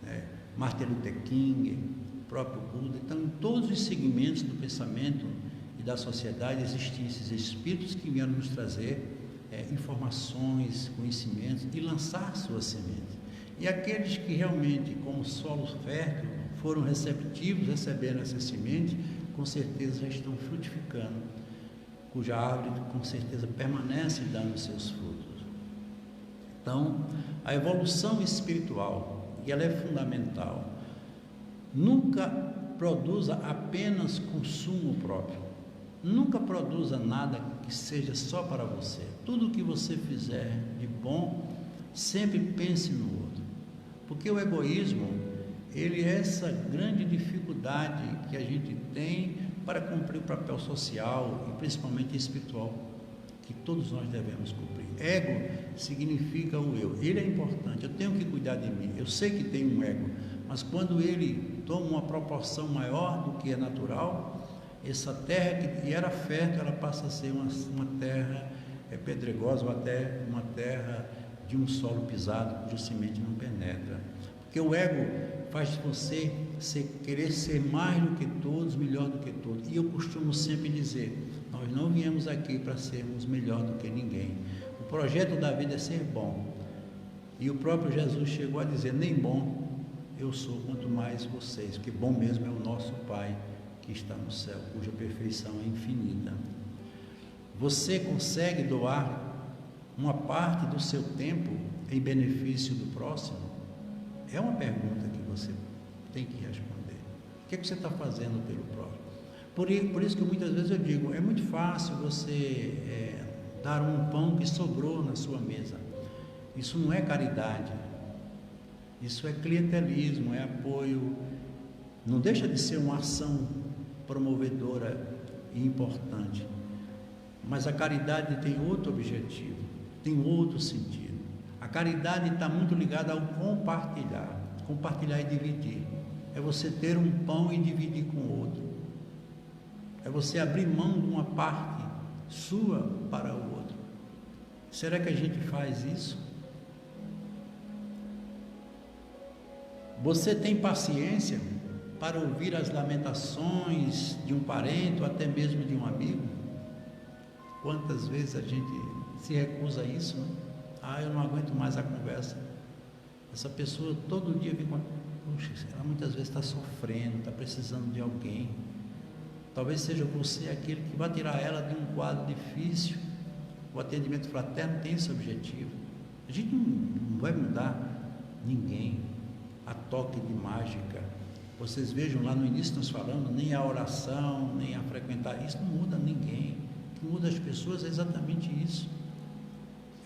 né? Martin Luther King, o próprio Buda. Então, em todos os segmentos do pensamento e da sociedade existiam esses espíritos que vieram nos trazer informações, conhecimentos e lançar suas sementes. E aqueles que realmente, como solo fértil, foram receptivos, receberam essa semente, com certeza já estão frutificando, cuja árvore com certeza permanece dando seus frutos. Então, a evolução espiritual, e ela é fundamental, nunca produza apenas consumo próprio, nunca produza nada que seja só para você. Tudo que você fizer de bom, sempre pense no outro, porque o egoísmo, ele é essa grande dificuldade que a gente tem para cumprir o papel social e principalmente espiritual, que todos nós devemos cumprir. Ego significa o eu, ele é importante, eu tenho que cuidar de mim, eu sei que tem um ego, mas quando ele toma uma proporção maior do que é natural, essa terra que era fértil, ela passa a ser uma terra pedregosa, ou até uma terra de um solo pisado, cuja semente não penetra. Porque o ego faz você querer ser mais do que todos, melhor do que todos. E eu costumo sempre dizer, nós não viemos aqui para sermos melhor do que ninguém. O projeto da vida é ser bom. E o próprio Jesus chegou a dizer, nem bom eu sou, quanto mais vocês, porque bom mesmo é o nosso Pai que está no céu, cuja perfeição é infinita. Você consegue doar uma parte do seu tempo em benefício do próximo? É uma pergunta que você tem que responder. O que você está fazendo pelo próximo? Por isso que muitas vezes eu digo, é muito fácil você dar um pão que sobrou na sua mesa. Isso não é caridade, isso é clientelismo, é apoio. Não deixa de ser uma ação promovedora e importante, mas a caridade tem outro objetivo, tem outro sentido. A caridade está muito ligada ao compartilhar. Compartilhar e dividir. É você ter um pão e dividir com o outro. É você abrir mão de uma parte sua para o outro. Será que a gente faz isso? Você tem paciência para ouvir as lamentações de um parente ou até mesmo de um amigo? Quantas vezes a gente se recusa a isso, né? Eu não aguento mais a conversa. Essa pessoa todo dia vem com... Puxa, ela muitas vezes está sofrendo, está precisando de alguém. Talvez seja você aquele que vai tirar ela de um quadro difícil. O atendimento fraterno tem esse objetivo. A gente não vai mudar ninguém a toque de mágica. Vocês vejam lá no início nós falando, nem a oração, nem a frequentar, isso não muda ninguém. O que muda as pessoas é exatamente isso.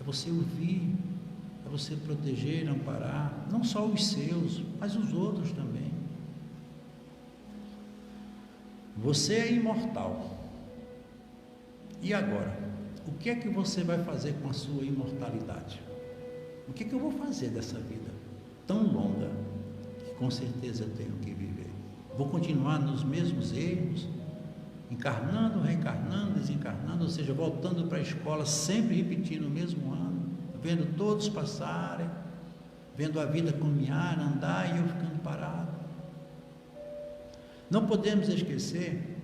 É você ouvir, é você proteger, amparar, não só os seus, mas os outros também. Você é imortal. E agora? O que é que você vai fazer com a sua imortalidade? O que é que eu vou fazer dessa vida tão longa que com certeza eu tenho que viver? Vou continuar nos mesmos erros, encarnando, reencarnando, desencarnando, ou seja, voltando para a escola, sempre repetindo o mesmo ano, vendo todos passarem, vendo a vida caminhar, andar e eu ficando parado. Não podemos esquecer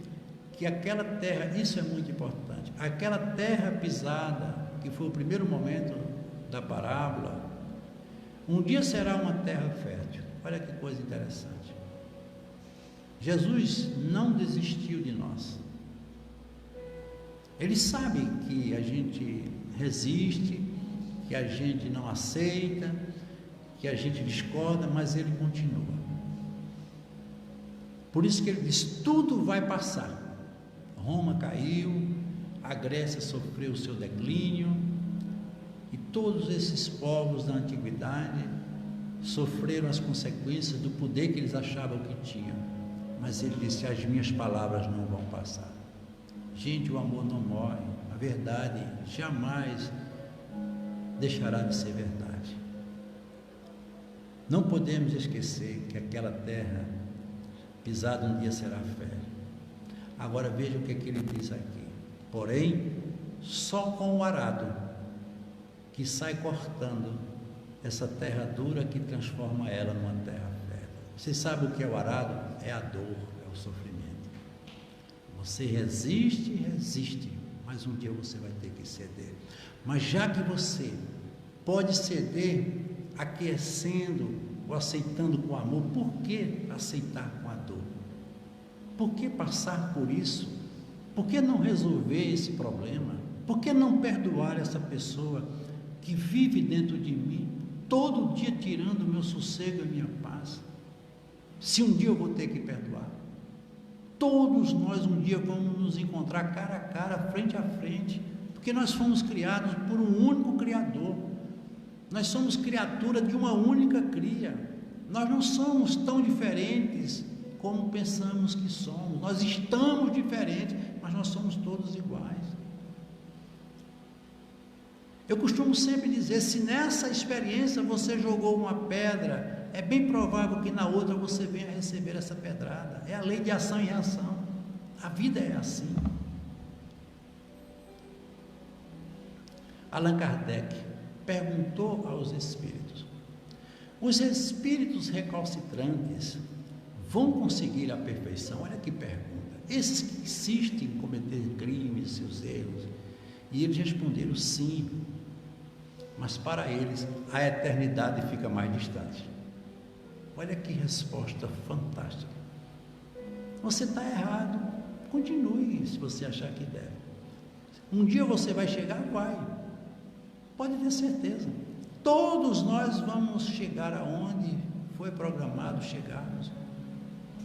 que aquela terra, isso é muito importante, aquela terra pisada, que foi o primeiro momento da parábola, um dia será uma terra fértil. Olha que coisa interessante. Jesus não desistiu de nós. Ele sabe que a gente resiste, que a gente não aceita, que a gente discorda, mas ele continua. Por isso que ele diz, tudo vai passar. Roma caiu, a Grécia sofreu o seu declínio, e todos esses povos da antiguidade sofreram as consequências do poder que eles achavam que tinham. Mas ele disse, as minhas palavras não vão passar. Gente, o amor não morre, a verdade jamais deixará de ser verdade. Não podemos esquecer que aquela terra pisada um dia será fértil. Agora veja o que ele diz aqui. Porém, só com o arado que sai cortando essa terra dura que transforma ela numa terra fértil. Você sabe o que é o arado? É a dor, é o sofrimento. Você resiste, mas um dia você vai ter que ceder. Mas já que você pode ceder aquecendo ou aceitando com amor, por que aceitar com a dor? Por que passar por isso? Por que não resolver esse problema? Por que não perdoar essa pessoa que vive dentro de mim, todo dia tirando o meu sossego e a minha paz? Se um dia eu vou ter que perdoar, todos nós um dia vamos nos encontrar cara a cara, frente a frente, porque nós fomos criados por um único Criador. Nós somos criatura de uma única cria. Nós não somos tão diferentes como pensamos que somos. Nós estamos diferentes, mas nós somos todos iguais. Eu costumo sempre dizer, se nessa experiência você jogou uma pedra, é bem provável que na outra você venha receber essa pedrada. É a lei de ação e reação. A vida é assim. Allan Kardec perguntou aos espíritos: os espíritos recalcitrantes vão conseguir a perfeição? Olha que pergunta. Esses que insistem em cometer crimes, seus erros. E eles responderam sim, mas para eles a eternidade fica mais distante. Olha que resposta fantástica. Você está errado, continue se você achar que deve. Um dia você vai chegar, vai. Pode ter certeza. Todos nós vamos chegar aonde foi programado chegarmos.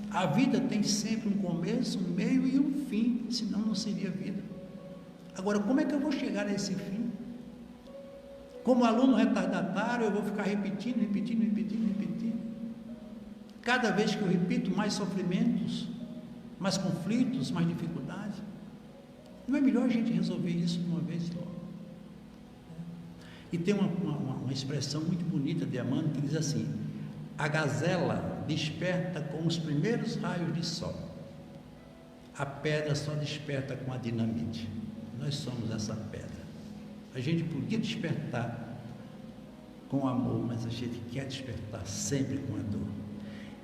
A vida tem sempre um começo, um meio e um fim, senão não seria vida. Agora, como é que eu vou chegar a esse fim? Como aluno retardatário, eu vou ficar repetindo. Cada vez que eu repito, mais sofrimentos, mais conflitos, mais dificuldades. Não é melhor a gente resolver isso de uma vez só? E tem uma expressão muito bonita de Emmanuel que diz assim: a gazela desperta com os primeiros raios de sol, a pedra só desperta com a dinamite. Nós somos essa pedra. A gente podia despertar com amor, mas a gente quer despertar sempre com a dor.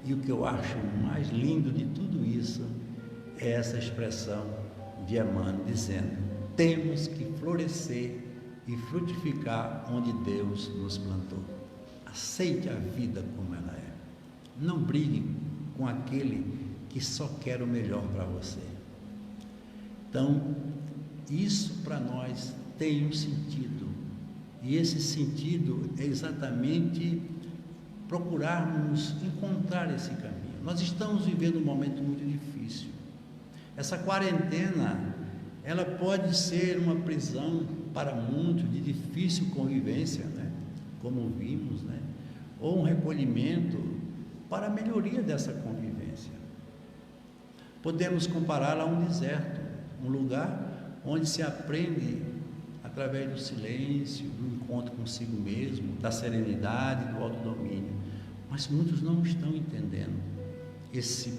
E o que eu acho mais lindo de tudo isso é essa expressão de Emmanuel dizendo: temos que florescer e frutificar onde Deus nos plantou. Aceite a vida como ela é. Não brigue com aquele que só quer o melhor para você. Então, isso para nós tem um sentido E esse sentido é exatamente procurarmos encontrar esse caminho. Nós estamos vivendo um momento muito difícil. Essa quarentena, ela pode ser uma prisão para muitos de difícil convivência, né? Como vimos, né? Ou um recolhimento para a melhoria dessa convivência. Podemos compará-la a um deserto, um lugar onde se aprende através do silêncio, do encontro consigo mesmo, da serenidade, do autodomínio. Mas muitos não estão entendendo esse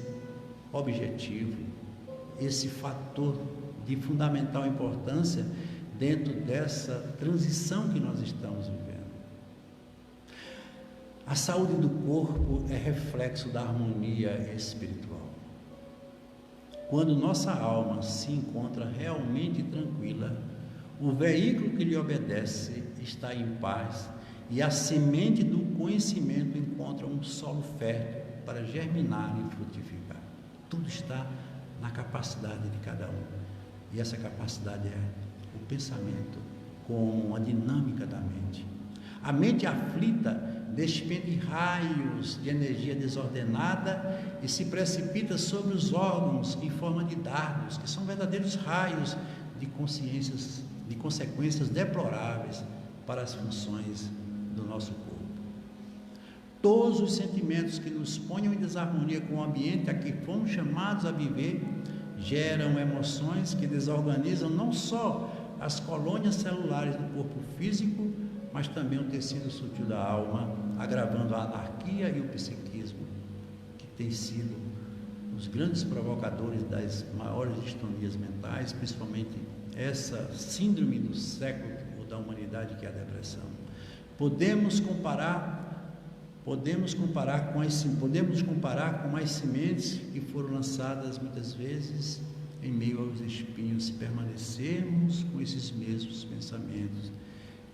objetivo, esse fator de fundamental importância dentro dessa transição que nós estamos vivendo. A saúde do corpo é reflexo da harmonia espiritual. Quando nossa alma se encontra realmente tranquila, o veículo que lhe obedece está em paz e a semente do conhecimento encontra um solo fértil para germinar e frutificar. Tudo está na capacidade de cada um. E essa capacidade é o pensamento com a dinâmica da mente. A mente aflita despende raios de energia desordenada e se precipita sobre os órgãos em forma de dardos, que são verdadeiros raios de consciências, de consequências deploráveis para as funções do nosso corpo. Todos os sentimentos que nos ponham em desarmonia com o ambiente a que fomos chamados a viver geram emoções que desorganizam não só as colônias celulares do corpo físico, mas também o tecido sutil da alma, agravando a anarquia e o psiquismo, que tem sido os grandes provocadores das maiores distonias mentais, principalmente essa síndrome do século ou da humanidade, que é a depressão. Podemos comparar com as sementes que foram lançadas muitas vezes em meio aos espinhos, se permanecermos com esses mesmos pensamentos,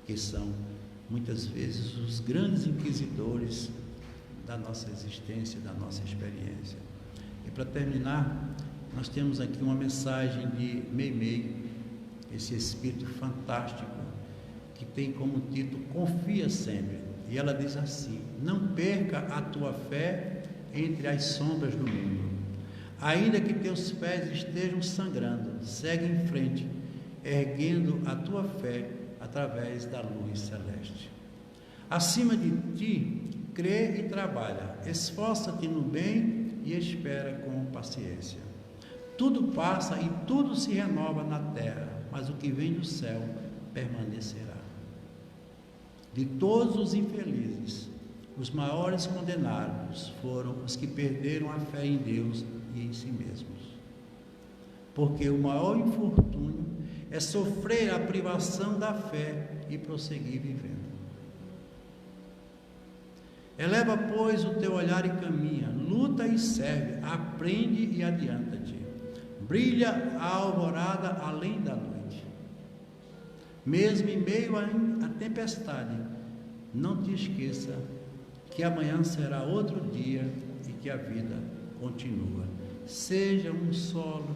que são muitas vezes os grandes inquisidores da nossa existência, da nossa experiência. E para terminar, nós temos aqui uma mensagem de Meimei, esse espírito fantástico, que tem como título Confia Sempre. E ela diz assim: não perca a tua fé entre as sombras do mundo. Ainda que teus pés estejam sangrando, segue em frente, erguendo a tua fé através da luz celeste. Acima de ti, crê e trabalha, esforça-te no bem e espera com paciência. Tudo passa e tudo se renova na terra, mas o que vem do céu permanecerá. De todos os infelizes, os maiores condenados foram os que perderam a fé em Deus e em si mesmos. Porque o maior infortúnio é sofrer a privação da fé e prosseguir vivendo. Eleva, pois, o teu olhar e caminha, luta e serve, aprende e adianta-te. Brilha a alvorada além da noite. Mesmo em meio à tempestade, não te esqueça que amanhã será outro dia e que a vida continua. Seja um solo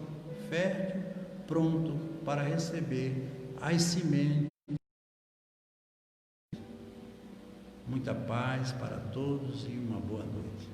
fértil, pronto para receber as sementes. Muita paz para todos e uma boa noite.